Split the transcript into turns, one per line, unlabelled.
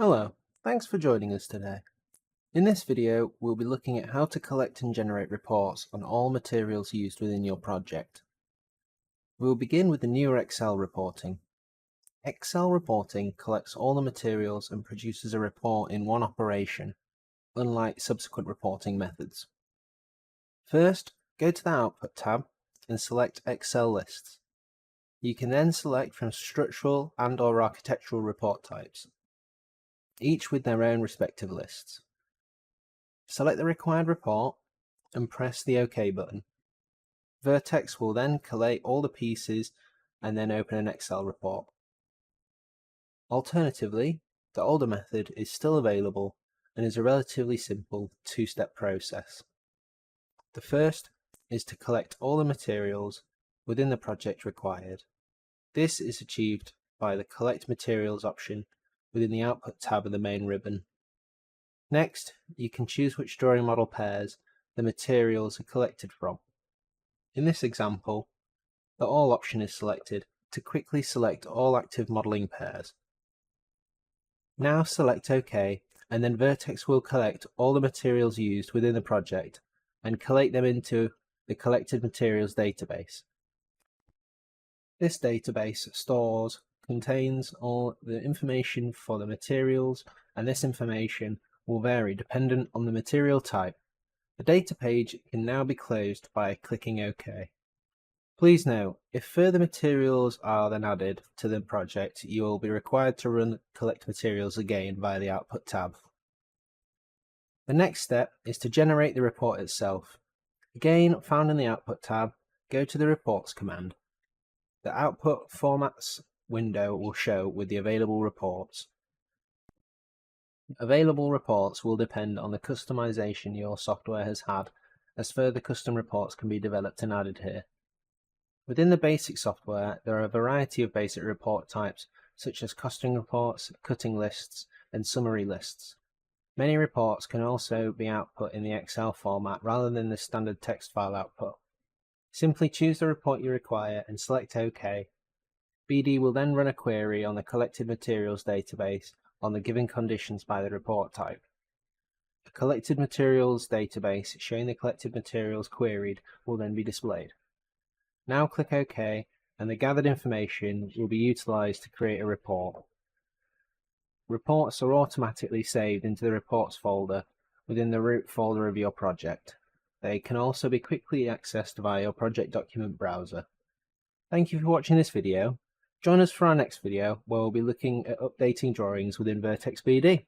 Hello, thanks for joining us today. In this video, we'll be looking at how to collect and generate reports on all materials used within your project. We'll begin with the newer Excel reporting. Excel reporting collects all the materials and produces a report in one operation, unlike subsequent reporting methods. First, go to the Output tab and select Excel lists. You can then select from structural and/or architectural report types, each with their own respective lists. Select the required report and press the OK button. Vertex will then collate all the pieces and then open an Excel report. Alternatively, the older method is still available and is a relatively simple two-step process. The first is to collect all the materials within the project required. This is achieved by the Collect Materials option within the Output tab of the main ribbon. Next, you can choose which drawing model pairs the materials are collected from. In this example, the All option is selected to quickly select all active modeling pairs. Now select OK, and then Vertex will collect all the materials used within the project and collate them into the Collected Materials database. This database contains all the information for the materials, and this information will vary dependent on the material type. The data page can now be closed by clicking OK. Please note, if further materials are then added to the project, you will be required to run Collect Materials again via the Output tab. The next step is to generate the report itself. Again, found in the Output tab, go to the Reports command. The Output Formats window will show with the available reports. Available reports will depend on the customization your software has had, as further custom reports can be developed and added here. Within the basic software, there are a variety of basic report types, such as costing reports, cutting lists, and summary lists. Many reports can also be output in the Excel format rather than the standard text file output. Simply choose the report you require and select OK. BD will then run a query on the Collected Materials database on the given conditions by the report type. A Collected Materials database showing the collected materials queried will then be displayed. Now click OK, and the gathered information will be utilized to create a report. Reports are automatically saved into the Reports folder within the root folder of your project. They can also be quickly accessed via your project document browser. Thank you for watching this video. Join us for our next video where we'll be looking at updating drawings within Vertex BD.